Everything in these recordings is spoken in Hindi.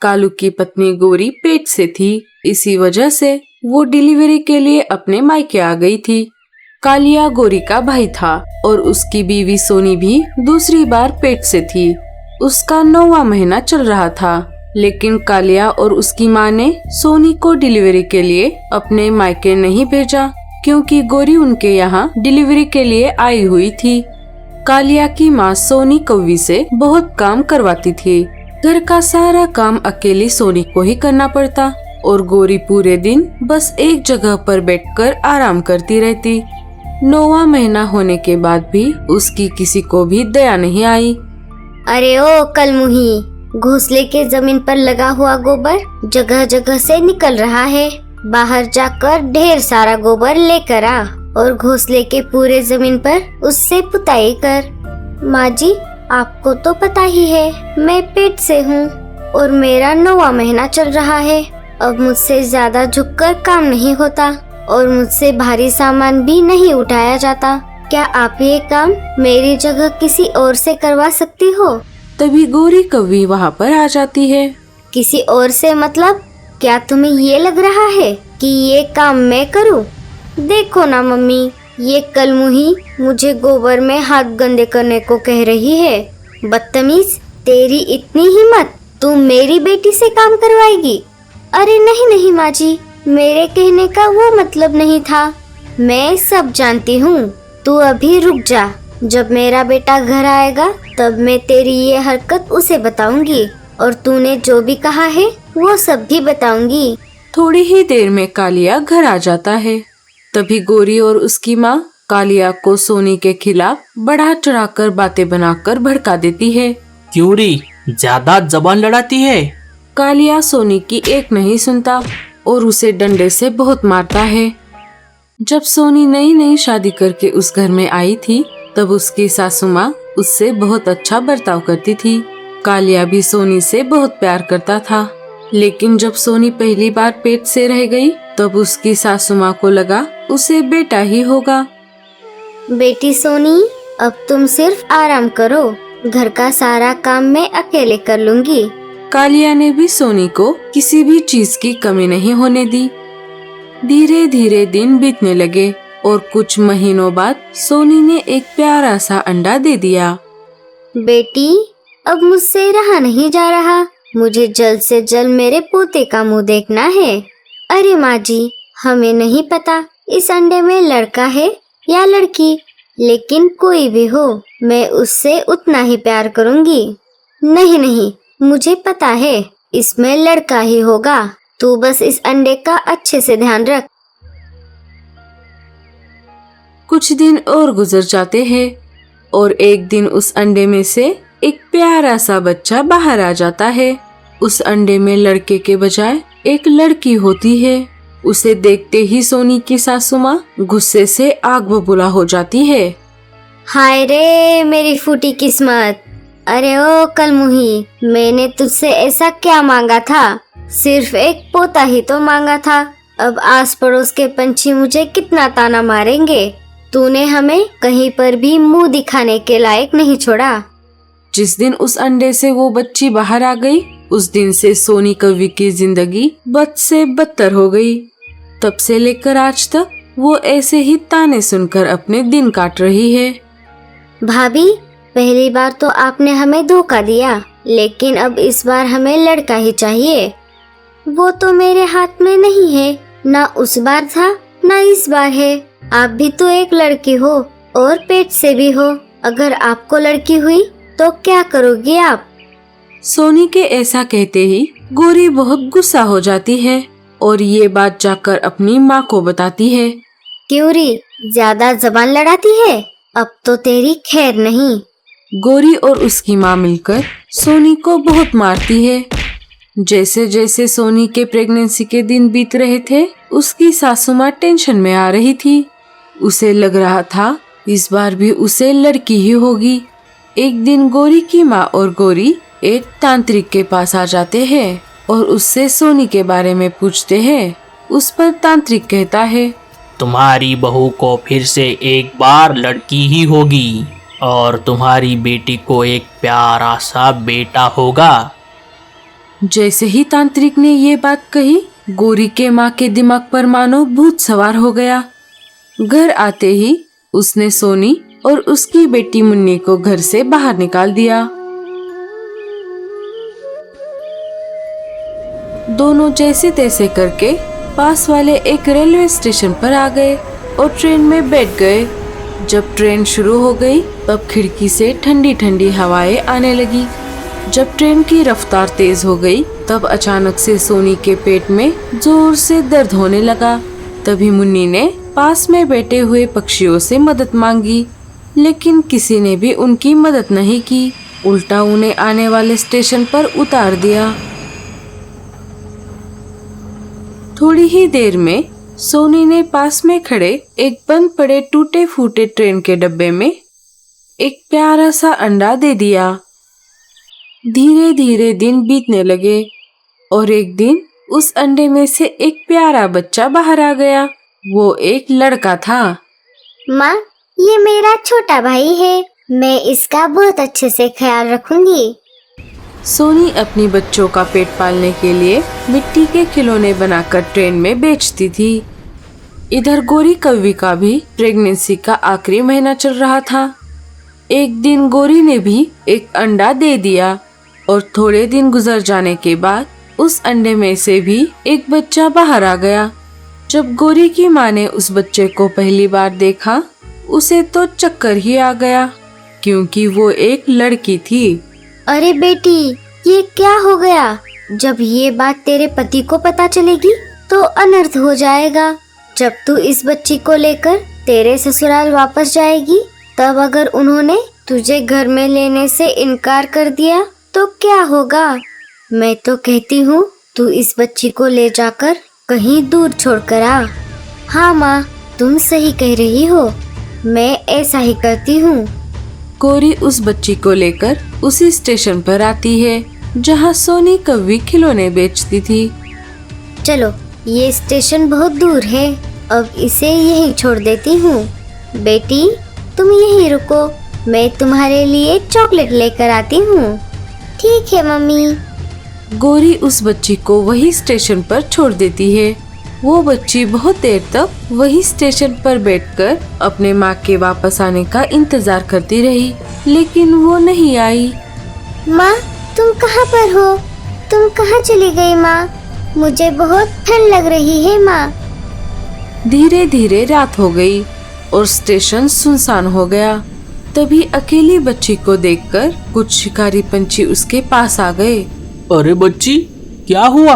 कालू की पत्नी गोरी पेट से थी, इसी वजह से वो डिलीवरी के लिए अपने मायके आ गई थी। कालिया गोरी का भाई था और उसकी बीवी सोनी भी दूसरी बार पेट से थी। उसका 9वां महीना चल रहा था, लेकिन कालिया और उसकी माँ ने सोनी को डिलीवरी के लिए अपने मायके नहीं भेजा, क्योंकि गोरी उनके यहाँ डिलीवरी के लिए आई हुई थी। कालिया की माँ सोनी कौवी से बहुत काम करवाती थी। घर का सारा काम अकेली सोनी को ही करना पड़ता और गोरी पूरे दिन बस एक जगह पर बैठकर आराम करती रहती। 9वां महीना होने के बाद भी उसकी किसी को भी दया नहीं आई। अरे ओ कलमुही, घोंसले के जमीन पर लगा हुआ गोबर जगह जगह से निकल रहा है। बाहर जाकर ढेर सारा गोबर लेकर आ और घोंसले के पूरे जमीन पर उससे पुताई कर। माँ जी, आपको तो पता ही है मैं पेट से हूँ और मेरा 9वां महीना चल रहा है। अब मुझसे ज्यादा झुककर काम नहीं होता और मुझसे भारी सामान भी नहीं उठाया जाता। क्या आप ये काम मेरी जगह किसी और से करवा सकती हो? तभी गोरी कौवी वहाँ पर आ जाती है। किसी और से मतलब? क्या तुम्हें ये लग रहा है कि ये काम मैं करूं? देखो ना मम्मी, ये कलमुही मुझे गोबर में हाथ गंदे करने को कह रही है। बदतमीज, तेरी इतनी हिम्मत, तू मेरी बेटी से काम करवाएगी? अरे नहीं नहीं माँ जी, मेरे कहने का वो मतलब नहीं था। मैं सब जानती हूँ, तू अभी रुक जा। जब मेरा बेटा घर आएगा तब मैं तेरी ये हरकत उसे बताऊंगी और तूने जो भी कहा है वो सब भी बताऊंगी। थोड़ी ही देर में कालिया घर आ जाता है। तभी गोरी और उसकी माँ कालिया को सोनी के खिलाफ बढ़ा चढ़ाकर बातें बनाकर भड़का देती है। क्यों री, ज्यादा जबान लड़ाती है? कालिया सोनी की एक नहीं सुनता और उसे डंडे से बहुत मारता है। जब सोनी नई नई शादी करके उस घर में आई थी तब उसकी सासू माँ उससे बहुत अच्छा बर्ताव करती थी। कालिया भी सोनी से बहुत प्यार करता था, लेकिन जब सोनी पहली बार पेट से रह गई तब उसकी सासू माँ को लगा उसे बेटा ही होगा। बेटी सोनी, अब तुम सिर्फ आराम करो, घर का सारा काम मैं अकेले कर लूंगी। कालिया ने भी सोनी को किसी भी चीज की कमी नहीं होने दी। धीरे धीरे दिन बीतने लगे और कुछ महीनों बाद सोनी ने एक प्यारा सा अंडा दे दिया। बेटी, अब मुझसे रहा नहीं जा रहा, मुझे जल्द से जल्द मेरे पोते का मुंह देखना है। अरे माँ जी, हमें नहीं पता इस अंडे में लड़का है या लड़की, लेकिन कोई भी हो मैं उससे उतना ही प्यार करूँगी। नहीं नहीं, मुझे पता है इसमें लड़का ही होगा, तू बस इस अंडे का अच्छे से ध्यान रख। कुछ दिन और गुजर जाते हैं और एक दिन उस अंडे में से एक प्यारा सा बच्चा बाहर आ जाता है। उस अंडे में लड़के के बजाय एक लड़की होती है। उसे देखते ही सोनी की सासू माँ गुस्से से आग बबूला हो जाती है। हाय रे मेरी फूटी किस्मत! अरे ओ कलमुही, मैंने तुझसे ऐसा क्या मांगा था? सिर्फ एक पोता ही तो मांगा था। अब आस पड़ोस के पंछी मुझे कितना ताना मारेंगे। तूने हमें कहीं पर भी मुंह दिखाने के लायक नहीं छोड़ा। जिस दिन उस अंडे से वो बच्ची बाहर आ गई, उस दिन से सोनी कौवी की जिंदगी बद से बदतर हो गई। तब से लेकर आज तक वो ऐसे ही ताने सुनकर अपने दिन काट रही है। भाभी, पहली बार तो आपने हमें धोखा दिया, लेकिन अब इस बार हमें लड़का ही चाहिए। वो तो मेरे हाथ में नहीं है, ना उस बार था ना इस बार है। आप भी तो एक लड़की हो और पेट से भी हो। अगर आपको लड़की हुई तो क्या करोगी आप? सोनी के ऐसा कहते ही गोरी बहुत गुस्सा हो जाती है और ये बात जाकर अपनी माँ को बताती है। क्यों री, ज्यादा जबान लड़ाती है? अब तो तेरी खैर नहीं। गोरी और उसकी माँ मिलकर सोनी को बहुत मारती है। जैसे जैसे सोनी के प्रेगनेंसी के दिन बीत रहे थे, उसकी सासू माँ टेंशन में आ रही थी। उसे लग रहा था इस बार भी उसे लड़की ही होगी। एक दिन गोरी की माँ और गोरी एक तांत्रिक के पास आ जाते हैं और उससे सोनी के बारे में पूछते हैं। उस पर तांत्रिक कहता है, तुम्हारी बहू को फिर से एक बार लड़की ही होगी और तुम्हारी बेटी को एक प्यारा सा बेटा होगा। जैसे ही तांत्रिक ने ये बात कही, गोरी के माँ के दिमाग पर मानो भूत सवार हो गया। घर आते ही उसने सोनी और उसकी बेटी मुन्नी को घर से बाहर निकाल दिया। दोनों जैसे तैसे करके पास वाले एक रेलवे स्टेशन पर आ गए और ट्रेन में बैठ गए। जब ट्रेन शुरू हो गई तब खिड़की से ठंडी ठंडी हवाएं आने लगी। जब ट्रेन की रफ्तार तेज हो गई तब अचानक से सोनी के पेट में जोर से दर्द होने लगा। तभी मुन्नी ने पास में बैठे हुए पक्षियों से मदद मांगी, लेकिन किसी ने भी उनकी मदद नहीं की, उल्टा उन्हें आने वाले स्टेशन पर उतार दिया। थोड़ी ही देर में सोनी ने पास में खड़े एक बंद पड़े टूटे फूटे ट्रेन के डब्बे में एक प्यारा सा अंडा दे दिया। धीरे धीरे दिन बीतने लगे और एक दिन उस अंडे में से एक प्यारा बच्चा बाहर आ गया। वो एक लड़का था। माँ, ये मेरा छोटा भाई है, मैं इसका बहुत अच्छे से ख्याल रखूंगी। सोनी अपनी बच्चों का पेट पालने के लिए मिट्टी के खिलौने बनाकर ट्रेन में बेचती थी। इधर गोरी कौवी का भी प्रेगनेंसी का आखिरी महीना चल रहा था। एक दिन गोरी ने भी एक अंडा दे दिया और थोड़े दिन गुजर जाने के बाद उस अंडे में से भी एक बच्चा बाहर आ गया। जब गोरी की माँ ने उस बच्चे को पहली बार देखा, उसे तो चक्कर ही आ गया, क्योंकि वो एक लड़की थी। अरे बेटी, ये क्या हो गया? जब ये बात तेरे पति को पता चलेगी तो अनर्थ हो जाएगा। जब तू इस बच्ची को लेकर तेरे ससुराल वापस जाएगी, तब अगर उन्होंने तुझे घर में लेने से इनकार कर दिया तो क्या होगा? मैं तो कहती हूँ तू इस बच्ची को ले जाकर कहीं दूर छोड़कर आ। हाँ माँ, तुम सही कह रही हो, मैं ऐसा ही करती हूँ। गोरी उस बच्ची को लेकर उसी स्टेशन पर आती है जहाँ सोनी कौवी खिलौने बेचती थी। चलो, ये स्टेशन बहुत दूर है, अब इसे यहीं छोड़ देती हूँ। बेटी, तुम यहीं रुको, मैं तुम्हारे लिए चॉकलेट लेकर आती हूँ। ठीक है मम्मी। गोरी उस बच्ची को वही स्टेशन पर छोड़ देती है। वो बच्ची बहुत देर तक वही स्टेशन पर बैठकर अपने माँ के वापस आने का इंतजार करती रही, लेकिन वो नहीं आई। माँ, तुम कहाँ पर हो? तुम कहाँ चली गई माँ? मुझे बहुत ठंड लग रही है माँ। धीरे धीरे रात हो गई और स्टेशन सुनसान हो गया। तभी अकेली बच्ची को देखकर कुछ शिकारी पंछी उसके पास आ गए। अरे बच्ची, क्या हुआ?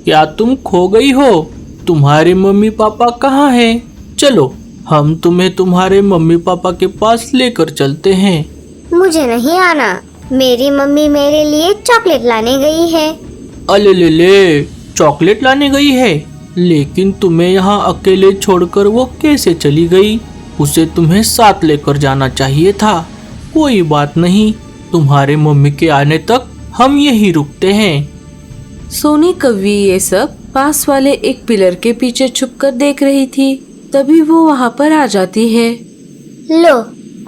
क्या तुम खो गई हो? तुम्हारे मम्मी पापा कहाँ हैं? चलो, हम तुम्हें तुम्हारे मम्मी पापा के पास लेकर चलते हैं। मुझे नहीं आना, मेरी मम्मी मेरे लिए चॉकलेट लाने गई है। अले ले ले, चॉकलेट लाने गई है? लेकिन तुम्हें यहाँ अकेले छोड़कर वो कैसे चली गई? उसे तुम्हें साथ लेकर जाना चाहिए था। कोई बात नहीं, तुम्हारे मम्मी के आने तक हम यहीं रुकते हैं। सोनी कौवी ये सब पास वाले एक पिलर के पीछे छुपकर देख रही थी। तभी वो वहाँ पर आ जाती है। लो,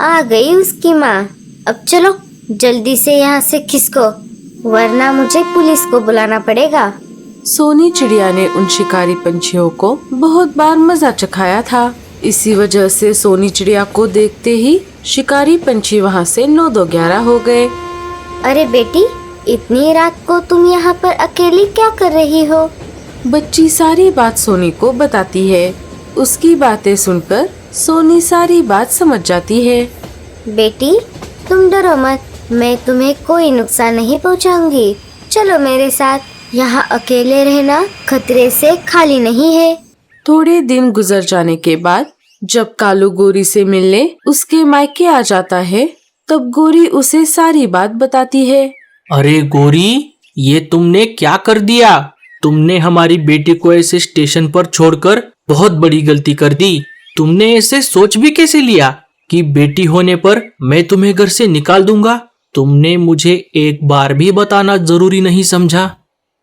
आ गई उसकी माँ। अब चलो, जल्दी से यहाँ से खिसको, वरना मुझे पुलिस को बुलाना पड़ेगा। सोनी चिड़िया ने उन शिकारी पंछियों को बहुत बार मजा चखाया था। इसी वजह से सोनी चिड़िया को देखते ही शिकारी पंछी वहाँ से 9-2-11 हो गए। अरे बेटी, इतनी रात को तुम यहाँ पर अकेली क्या कर रही हो? बच्ची सारी बात सोनी को बताती है। उसकी बातें सुनकर सोनी सारी बात समझ जाती है। बेटी, तुम डरो मत, मैं तुम्हें कोई नुकसान नहीं पहुँचाऊंगी। चलो मेरे साथ, यहाँ अकेले रहना खतरे से खाली नहीं है। थोड़े दिन गुजर जाने के बाद जब कालू गोरी से मिलने उसके मायके आ जाता है, तब गोरी उसे सारी बात बताती है। अरे गोरी, ये तुमने क्या कर दिया? तुमने हमारी बेटी को ऐसे स्टेशन पर छोड़कर बहुत बड़ी गलती कर दी। तुमने ऐसे सोच भी कैसे लिया कि बेटी होने पर मैं तुम्हें घर से निकाल दूंगा? तुमने मुझे एक बार भी बताना जरूरी नहीं समझा?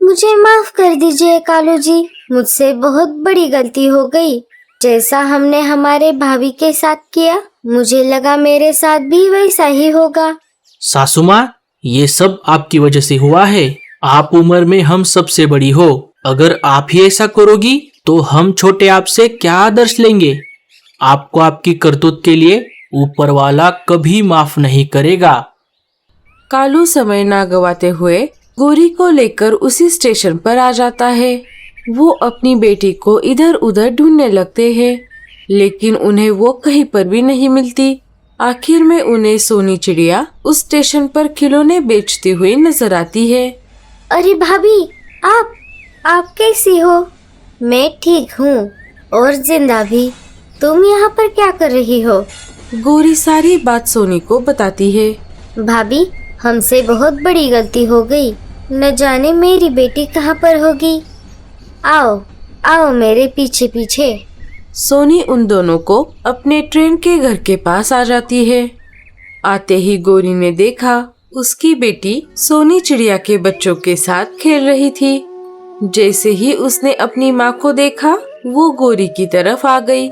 मुझे माफ कर दीजिए कालू जी, मुझसे बहुत बड़ी गलती हो गई। जैसा हमने हमारे भाभी के साथ किया, मुझे लगा मेरे साथ भी वैसा ही होगा। सासू माँ, ये सब आपकी वजह से हुआ है। आप उम्र में हम सबसे बड़ी हो, अगर आप ही ऐसा करोगी तो हम छोटे आपसे क्या आदर्श लेंगे। आपको आपकी करतूत के लिए ऊपर वाला कभी माफ नहीं करेगा। कालू समय ना गवाते हुए गौरी को लेकर उसी स्टेशन पर आ जाता है। वो अपनी बेटी को इधर उधर ढूंढने लगते हैं, लेकिन उन्हें वो कहीं पर भी नहीं मिलती। आखिर में उन्हें सोनी चिड़िया उस स्टेशन पर खिलौने बेचती हुई नजर आती है। अरे भाभी, आप कैसी हो? मैं ठीक हूँ और जिंदा भी। तुम यहाँ पर क्या कर रही हो? गौरी सारी बात सोनी को बताती है। भाभी, हमसे बहुत बड़ी गलती हो गई। न जाने मेरी बेटी कहाँ पर होगी। आओ आओ मेरे पीछे पीछे। सोनी उन दोनों को अपने ट्रेन के घर के पास आ जाती है। आते ही गौरी ने देखा उसकी बेटी सोनी चिड़िया के बच्चों के साथ खेल रही थी। जैसे ही उसने अपनी माँ को देखा, वो गौरी की तरफ आ गई।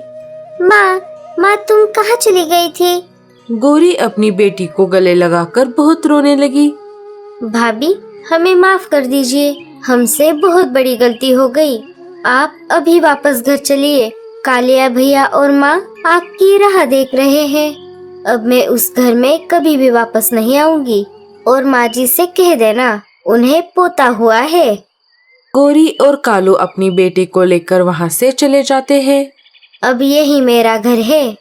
माँ तुम कहाँ चली गई थी? गौरी अपनी बेटी को गले लगाकर बहुत रोने लगी। भाभी, हमें माफ कर दीजिए, हमसे बहुत बड़ी गलती हो गई। आप अभी वापस घर चलिए। कालिया भैया और माँ आपकी राह देख रहे हैं। अब मैं उस घर में कभी भी वापस नहीं आऊंगी। और माँ जी से कह देना, उन्हें पोता हुआ है। गौरी और कालू अपनी बेटी को लेकर वहाँ से चले जाते हैं। अब यही मेरा घर है।